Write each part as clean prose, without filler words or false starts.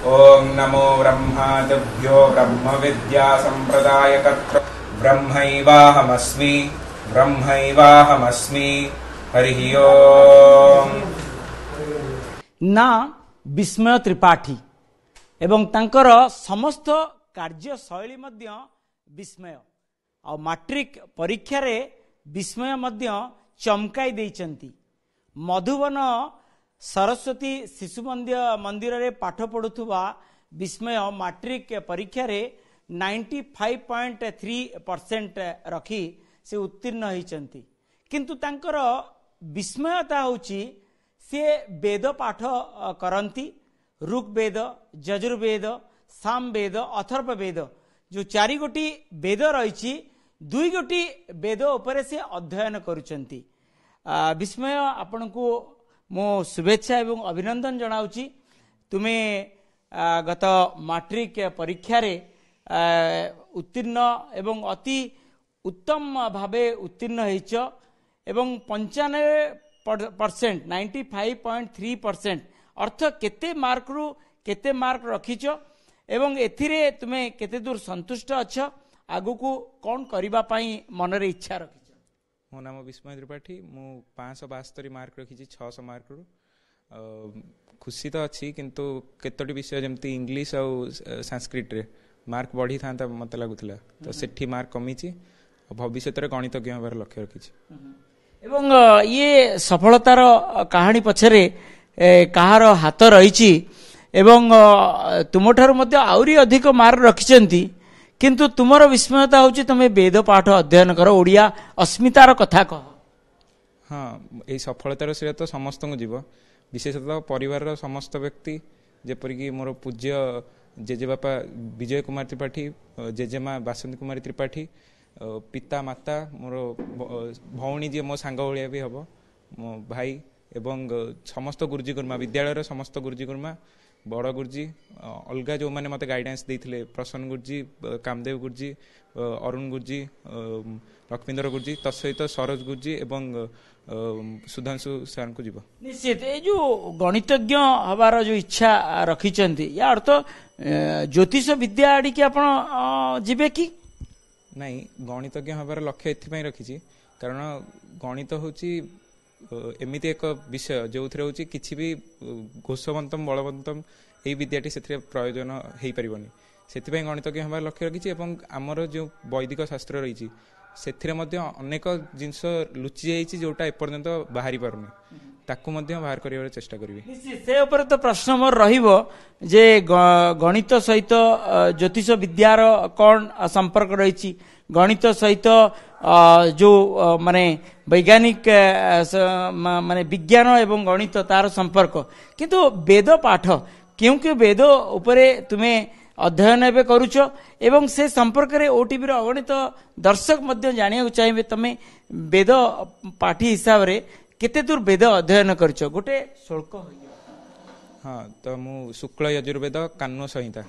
ओम नमो ब्रह्मादिभ्यो ब्रह्म विद्या संप्रदायकर्तृ ब्रह्मैवाहमस्मि हरिः ओम। ना विस्मय त्रिपाठी एवं तांकर समस्त कार्य शैली मध्य विस्मय आ मैट्रिक परीक्षा रे विस्मय मध्य चमकाई देइचंती। मधुबन सरस्वती शिशु मंदिर रे पाठ पढ़ुवा विस्मय मैट्रिक परीक्षा रे 95.3% रखी से उत्तीर्ण होइचंती। किंतु तांकर विस्मयता होची से वेद पाठ करंती। ऋग्वेद, यजुर्वेद, सामवेद, अथर्ववेद जो 4 गोटी वेद रही 2 गोटी वेद उपरे से अध्ययन करुचंती। विस्मय आपण को मो शुभेच्छा एवं अभिनंदन जनाऊची। तुमे गत मैट्रिक परीक्षा रे उत्तीर्ण एवं अति उत्तम भावे उत्तीर्ण होइछ एवं 95% 95.3% अर्थ केते मार्क रु केते मार्क रखिछ एवं एथिरे तुमे केते दूर संतुष्ट अछ, आगु को कौन करिबा पई मन रे इच्छा रखिछ? मो नाम विस्मय त्रिपाठी। मु 572 मार्क रखिछि 600 मार्क रु। खुशी तो अच्छी किंतु केतोटी विषय जमती इंग्लिश और संस्कृत रे मार्क बढ़ी था मत लगुला तो सेठी मार्क कमीची। भविष्य रे गणितज्ञ होबार लक्ष्य रखिछि। एवं ये सफलतार कहानी पछरे कहार हाथ रही एवं तुमठार मध्य आउरी अधिक मार्क रखिचंती किंतु तुमर विस्मयता होची तमे वेद पाठ अध्ययन करो, ओडिया अस्मितार कथा कह। हाँ, यही सफलतार श्रेय तो समस्त को जीव, विशेषतः परिवार समस्त व्यक्ति जेपरिक मोर पूज्य जेजेबापा विजय कुमार त्रिपाठी, जेजेमा बासंती कुमारी त्रिपाठी, पिता माता मोर भौणी जी मो सांग भाया भी हम, मो भाई एवं समस्त गुरुजी गुरुमा विद्यालय समस्त गुरुजी गुरुमा बड़ गुरुजी अलगा जो मैंने मत गाइडेंस देते प्रसन्न गुरुजी, कामदेव गुरुजी, अरुण गुरुजी, लक्ष्मीधर गुरुजी, तत्सहित सरोज गुरुजी एवं सुधांशु सर को जीव। निश्चित ये जो गणितज्ञ हबार जो इच्छा रखिचंती या अर्थ ज्योतिष विद्या आड़ी की आपण जीवे कि नहीं? गणितज्ञ हबार लक्ष्य एथि रखी कारण गणित होची एमिति एक विषय जो थे होची किछि भी घोषवंतम बलवंतम यही विद्याटी से प्रयोजन हो पारिबनी। सेथिपई गणितज्ञ हमार लक्ष्य रखी आमर जो वैदिक शास्त्र रही से अनेक जिनस लुचि जाइए जोटा एपर्यंत बाहरी पारुनी ताकू बाहर कर चेष्टा करी। से ऊपर तो प्रश्न मोर रहिबो जे गणित सहित ज्योतिष विद्यार कौन संपर्क रही, गणित सहित जो माने वैज्ञानिक माने विज्ञान एवं गणित तार संपर्क, किंतु वेद पाठ क्योंकि वेद उपरे तुम्हें अध्ययन एवं करुच एवं से संपर्क रे ओटीवी अगणित दर्शक मध्य जानिया चाहिए तमें वेद पाठी हिसाब रे केते दूर वेद अध्ययन करछ गोटे शुल्क? हाँ, तो मु शुक्ल यजुर्वेद कान्व संहिता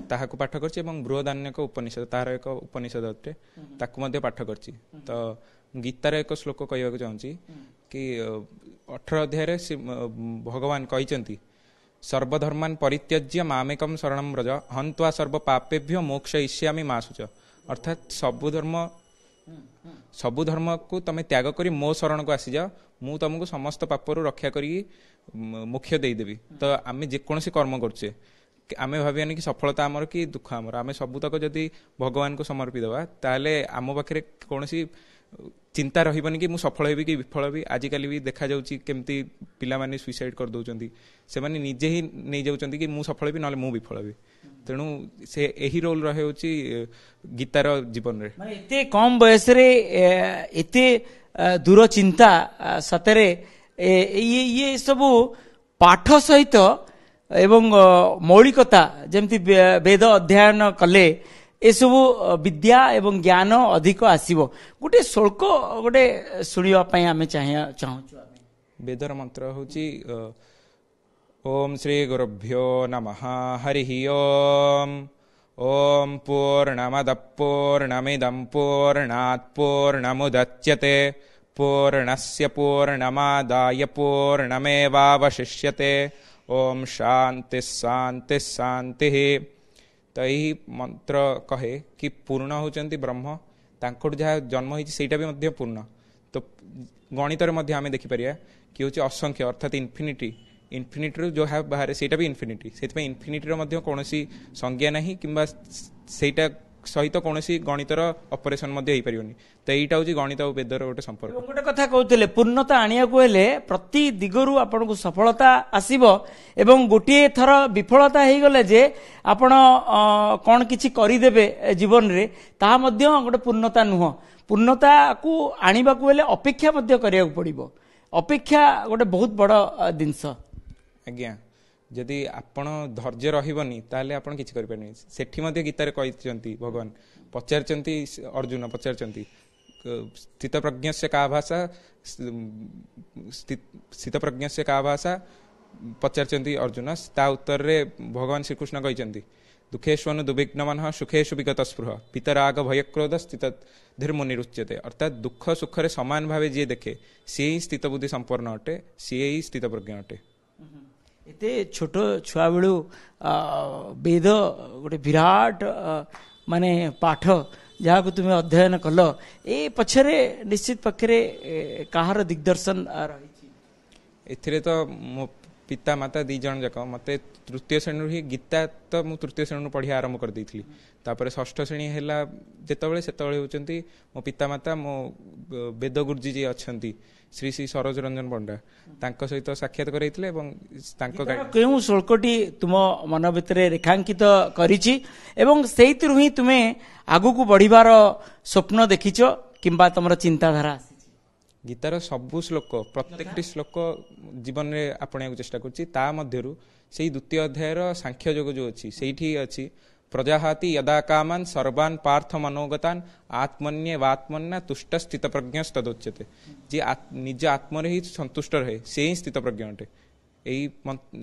ताहाकु पाठ करछि एवं बृहदारण्यक उपनिषद तार एक उपनिषद अटे ताकु मध्ये पाठ करछि। तो गीतार एक श्लोक कहबाक चाहूँगी कि 18 अध्याय रे भगवान कहिचंती सर्वधर्मान परित्यज्य मामेकम शरणं व्रज हन्त्वा सर्व पापेभ्यो मोक्षयिष्यामि मा शुच। अर्थात सबु धर्म को तमे त्याग करी मो शरण को आसी जाओ, मु तुमको समस्त पापरु रक्षा करी मोक्ष देदेवी। तो आम जेकोसी कर्म करछे आमे भावियानी कि सफलता आमर कि दुख आमर, आमे सबुतक जदि भगवान को समर्पी देवा ताले आम पाखे कौनसी चिंता रहिबनी कि मु सफल हेबी कि विफल हेबी। आजिकल भी देखा जाउची केमती पिला माने सुइसाइड कर दउचंती, से माने निजे ही नै जाउचंती कि मु सफल हेबी नले मु विफल हेबी। तेणु से एही रोल रहे होची गीतार जीवन रे। माने एते कम बयस रे एते दूर चिंता सतरे ये सब पाठ सहित एवं मौलिकता जमती वेद अध्ययन कले ए सब विद्या एवं ज्ञान अधिक आसीबो। गोटे शुल्क गोटे सुनिबा पई आमे चाहूछु। वेदर मंत्र होची ओम श्री गुरुभ्यो नमः हरि ओम। ओम पूर्णमद पूर्णमिदं पूर्णात् पूर्णमुदच्यते पूर्णस्य पूर्णमादाय पूर्णमेवावशिष्यते ओम शांति शांति शांति। तो यही मंत्र कहे कि पूर्ण होचंती ब्रह्म, तांकोट जहाँ जन्म होइछि सेटा भी मध्य पूर्ण। तो गणित रे मध्य आमे देखि परिया कि होछि असंख्य अर्थात इन्फिनिटी, इन्फिनिटी जो है बाहर सेटा भी इन्फिनिटी, सेति इन्फिनिटी रो मध्य कोनोसी संज्ञा नहीं किंबा सेटा सहित कौनसी गणितर ऑपरेशन मध्य होई परियोनी। तो एटा होची गणित और वेदर गोटे संपर्क। गोटे कथा कहते पूर्णता आनिया को हेले प्रति दिगरु आपन को सफलता आसीबो एवं गोटे थर विफलता हेई गले जे आपण कोन किछि करि देबे जीवन रे ता मध्य गोटे पूर्णता नुह। पूर्णता को आनिबा को हेले अपेक्षा मध्य करिया पड़िबो। अपेक्षा गोटे बहुत बड़ जिंस। आज्ञा जदि आपण धैर्य रहिबनी ताले आपण किछि करि परनी। सेठी मध्ये गीतारे कहिचंती भगवान पचारचंती अर्जुन पचारचंती स्थित प्रज्ञस्य का भाषा, स्थित प्रज्ञस्य का भाषा पचारचंती अर्जुन। ता उत्तर रे भगवान श्री कृष्ण कहिचंती दुखेष्वनु दुविघ्नमनः सुखेषु विगत स्पृह पितराग भयक्रोध स्थित धीर्मुनिरुच्यते। अर्थात दुख सुख रे समान भावे जे देखे से ही स्थित बुद्धि संपन्न अटे, से ही स्थित प्रज्ञ अटे। एते छोट छुआ बेलू वेद गोटे विराट माने पाठ जहाँ को तुम्हें अध्ययन कल ए पछरे निश्चित पक्षरे कहार दिग्दर्शन रही। एथिरे तो मो पिता माता दी जन जाक मते तृतीय श्रेणी ही गीता तो मु तृतीय श्रेणी पढ़ी आरंभ कर देइथली। तापर षष्ठ श्रेणी हैला जेतबेले सेतबेले होचंती मो पिता माता मो वेद गुरुजी जी अछंती श्री श्री सरोज रंजन पंडा तांको सहित साक्षात करैतले एवं तांको केउ श्लोकटी तुम मन भितरे रेखांकित करिछि एवं सेहितरु ही तुमे आगु को बढ़िबार स्वप्न देखिछो किंबा तमर चिंताधारा। गीतार सबु श्लोक प्रत्येकटी श्लोक जीवन में आपणे चेष्टा करछि। ता मध्यरु सेही द्वितीय अध्यायर सांख्य योग जो अछि सेठी अछि प्रजाहाति यदा कामान सर्वान पार्थ मनोगतान आत्मन्यवात्मन्ना तुष्ट स्थित प्रज्ञस्तदोच्यते। जे निज आत्मरे ही संतुष्ट रहे से ही स्थित प्रज्ञ अटे। एही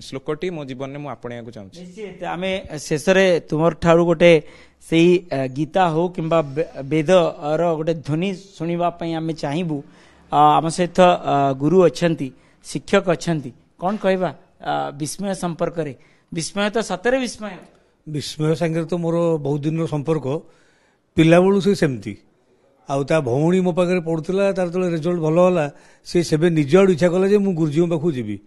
श्लोकटी मो जीवन में मु आपणेया को चाहूछि। निश्चित आमे शेषरे तुमर ठारू गोटे सेही गीता हो किंबा वेद रो गोटे ध्वनि सुनिबा पई आमे चाहिबू। आम सहित गुरु अछंती शिक्षक अछंती कौन कहबा विस्मय संपर्क रे। विस्मय तो सतरे विस्मय। विस्मय संगे तो मोर बहुत दिन संपर्क पिला बेलू से सेमती आउ ता भौणी मो पाखे पढ़ुला तार जो रिजल्ट भल होला सी सेबे निज आड़ इच्छा कला जे मु गुरुजी पाखु जीवी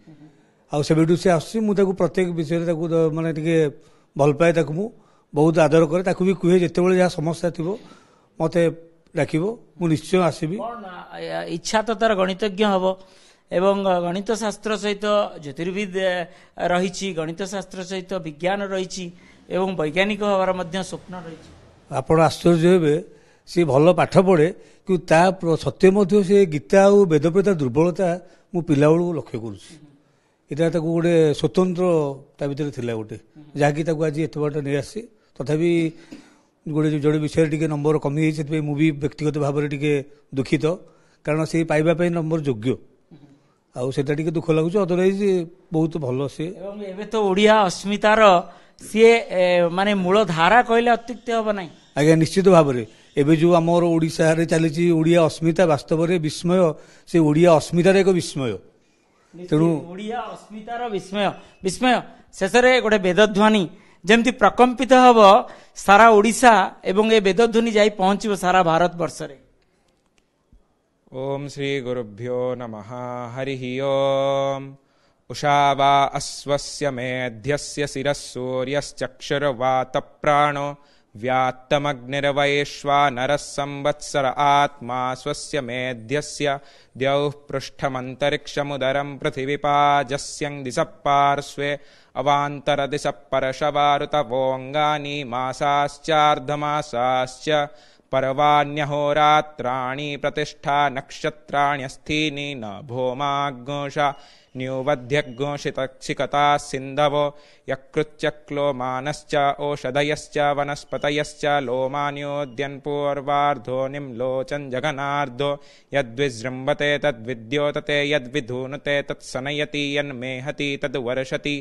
आउ सेबेठू से आसी मु ताकू प्रत्येक विषय ताकू माने टिके भल पाए ताकू मु बहुत आदर करे ताकू भी कुहे जेतेबेले जहाँ समस्या थिबो मते डाकिबो मु निश्चय आसीबी। इच्छा तो तार गणितज्ञ हबो एवं गणित शास्त्र सहित ज्योतिर्विद रही गणित शास्त्र सहित विज्ञान रही एवं वैज्ञानिक हबार मध्य स्वप्न रही। आपण आश्चर्य हेबे सी भल पाठ पढ़े कि ता सत्य मध्य से गीता और वेद प्रति दुर्बलता मु पिला बेलू लक्ष्य करुछि। एटा ताकू गोटे स्वतंत्र ता भितर थिला गोटे जहाँकि ताकू आज एत बाट नहीं आसी तथापि गोटे जोड़े विषय टिके नंबर कमी से मु भी व्यक्तिगत भाव में टिके दुखित कारण से पाइबा नंबर योग्य आउ सेटा टिके दुख लागुच अदरवाइज बहुत भल से एवं एबे तो ओडिया अस्मितार सी माने मूल धारा कहले अत्युक्ति हम ना। आज्ञा निश्चित भाव में एबे जो आमर ओडिशा रे चली ओडिया अस्मिता वास्तव में विस्मय से ओडिया अस्मितार एक विस्मय तेणु ओडिया अस्मितार विस्मय विस्मय शेषरे गोटे वेदध्वनि जमती प्रकम्पित हब सारा ओडिशा एवं ए वेदध्वनि जाई पहुंचबो सारा भारत वर्ष रे। ओम श्री गुरुभ्यो नमः हरि ओम। उषावा अश्वस्य मेध्यस्य शिरः सूर्यश्चक्षुर्वातप्राणो व्यात्तमग्निर्वैश्वानरः संवत्सर आत्मा स्वस्य मेध्यस्य द्यौः पृष्ठमन्तरिक्षमुदरं पृथिवीपाजस्यं दिशः पार्श्वे अवान्तरदिशः परशवारुतवोऽङ्गानि मासाश्चार्धमासाश्च पर्वाण्यहोरात्राणि प्रतिष्ठा नक्षत्राण्यस्थीनि न भौमाग्नोषा न्यूवध्यग्नोषितक्षिकता सिन्धवो यकृच्चक्लोमानश्च ओषधयश्च वनस्पतयश्च लोमान्योद्यन्पूर्वार्धो निम्लोचन जगनार्धो यद्विजृम्भते तद्विद्योतते यद्विधूनुते तत्सनयति यन्मेहति तद्वर्षति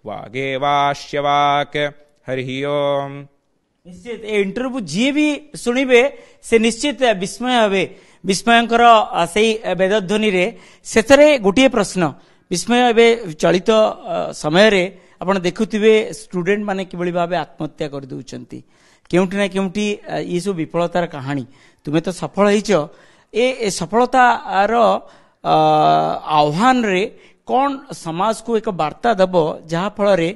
वागेवाश्यवाक्। हरि ओम। निश्चित ए इंटरव्यू जी भी शुणिबे से निश्चित विस्मय हे विस्मयकर से वेदध्वनि रे शेषरे गोटे प्रश्न विस्मय एबे चलित समय रे आपण देखुथिबे स्टूडेंट माने किबळी भाबे आत्महत्या कर दउचंती केउठी ना केउठी ये सब विफलतार कहानी तुमे तो सफल होइछो ए सफलतार आह्वान रे कौन समाज को एक वार्ता दब जहा फल रे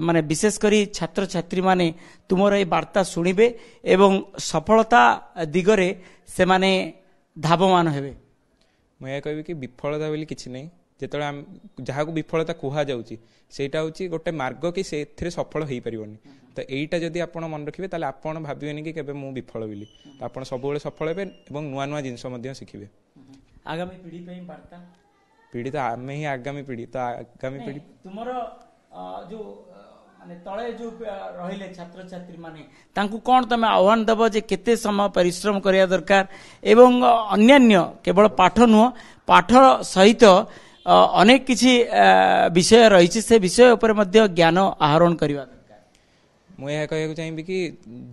माने विशेष करी छात्र छात्री माने तुमर ए वार्ता शुणिबे एवं सफलता दिगरे से माने धावमान हेबे मैं कहबी कि विफलता बोली किछि नहीं जेतले जहाँ को विफलता कुहा जाउची सेटा होची गोटे मार्ग कि से सफल हो पारिबनी तो एटा जदि आपण मन रखिबे ताले आपण भाबिबेनी कि केबे मु विफल बोली तो आपण सब बेले सफल हेबे एवं नुआ नुआ जिंस मध्य शिखिबे आगामी पीढ़ी पे वार्ता पीढ़ी तो आमे ही आगामी पीढ़ी तो आगामी पीढ़ी तुमर जो माने तळे जो रहिले छात्र छात्री माने तांकु कोन तमे आह्वान दबो जे केते समय परिश्रम करिया दरकार एवं अन्यान्य केवल पाठ नुह पाठ सहित अनेक किछि विषय रही से विषय उपर मध्य ज्ञान आहरण करवा दरकार मुझे कहूँ चाहिए कि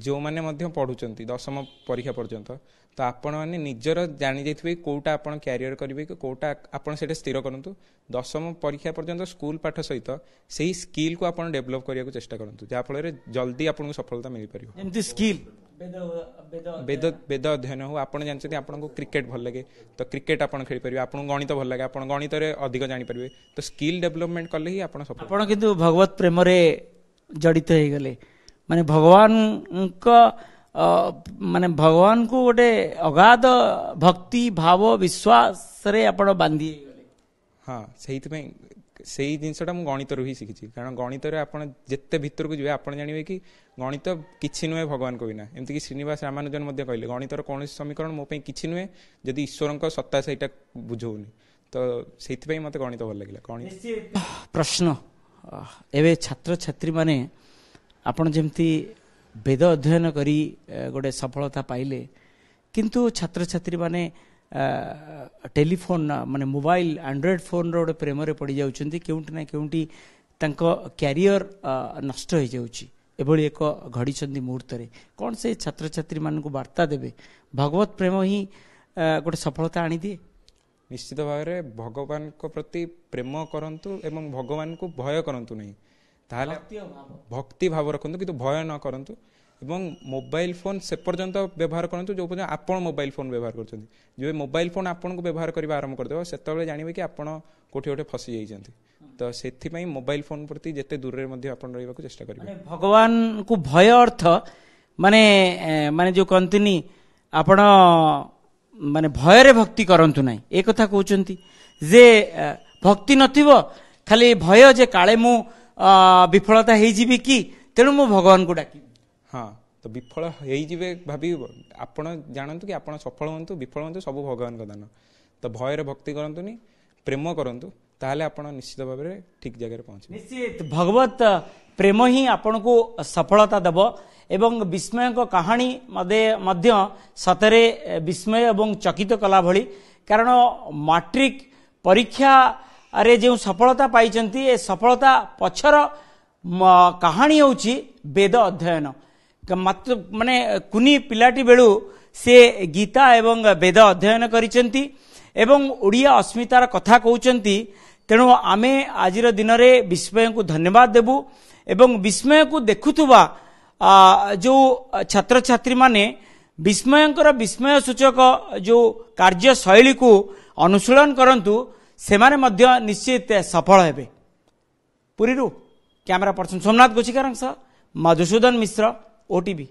जो मैंने पढ़ुंट दशम परीक्षा पर्यंत तो आपण मैंने निजर जानी जाइए कौटा आप क्यारियर करेंगे कि कौटा आप स्थिर करूँ दशम परीक्षा पर्यंत स्कूल पाठ सहित से स्किल को आप डेभलप करने को चेष्टा करूँ जहाँफल जल्दी आपको सफलता मिल पार स्किल वेद अध्ययन हो आप जानते आपको क्रिकेट भल लगे तो क्रिकेट आप खेल पारे आपको गणित भल लगे आप गणित अधिक जानीपारे तो स्किल डेभलपमेंट कले ही आप सफल किंतु भगवत प्रेम जड़ित हो गले माने भगवान माने भगवान को गोटे अगाध भक्ति भाव विश्वास रे आपण बांधी गले हाँ से जिनसा मुझे गणित ही शिखी कारण गणित आपड़ जिते भीतर को जी आप जानवे कि गणित किसी नुहे भगवान को बिना एमती श्रीनिवास रामानुजन कहले गणितर कौन समीकरण मोपाई किसी नुहे जदि ईश्वर सत्ता से बुझौनी तो से मत गणित भल लगे गणित प्रश्न एवं छात्र छात्री माने आपण जमती वेद अध्ययन करी गोटे सफलता पाइले किंतु छात्र छात्री माने टेलीफोन माने मोबाइल एंड्रॉइड फोन रो प्रेम रे पड़ी जाउछंती केउंटी ना केउंटी तांको कैरियर नष्ट हो जाउची एभली एक घड़ी मुहूर्त रे कौन से छात्र छात्री मान को वार्ता देबे भगवत प्रेम ही गोटे सफलता आनी दिए निश्चित भाव में भगवान को प्रति प्रेम करंतु एवं भगवान को भय करंतु नहीं ताहले भक्ति भाव रखंतु किंतु भय न करंतु एवं मोबाइल फोन से पर्यंत व्यवहार करंतु जो पर्यंत आपण मोबाइल फोन व्यवहार करछंती जो मोबाइल फोन आपण को व्यवहार करबा आरंभ कर देबो सेतबेले जानिबे कि आपण कोठी कोठी फसी जाइछंती तो सेथि पई मोबाइल फोन प्रति जेते दूर रे मध्ये आपण रहबा को चेष्टा करिबे भगवान को भय अर्थ माने माने जो कंतिनी आपण माने भय रे भक्ति करंतु नाही ए कथा कहउचंती जे भक्ति नथिबो खाली भय जे काळे मु विफलता हो जीवी कि तेणु मु भगवान को डाकी हाँ तो विफल हो भाभी आपण जानतु कि आप सफल हूँ विफल हूँ सब भगवान का दान तो भयर भक्ति करंतुनी प्रेम करंतु ताहले आपण निश्चित भाव में ठीक जगह पहुंचे निश्चित भगवत प्रेम ही आपण को सफलता दब एवं विस्मय कहानी मध्य सतरे विस्मय एवं चकित कला भली कारण मैट्रिक परीक्षा अरे जो सफलता पाइचंती ए सफलता पछर कहानी होची वेद अध्ययन मात्र माने कुनी पिलाटी बेलू से गीता एवं वेद अध्ययन करिचंती एवं ओडिया अस्मितार कथा कहउचंती तेणु आमे आजिर दिन रे विस्मय को धन्यवाद देबू एवं विस्मय को देखुथुबा जो छात्र छात्री माने विस्मयंकर विस्मय सूचक जो कार्य शैली को अनुशीलन करंतु सेमाने मध्य निश्चित सफल हेबे। पुरीरू कैमरा पर्सन सोमनाथ गोचिकार मधुसूदन मिश्र ओटीवी।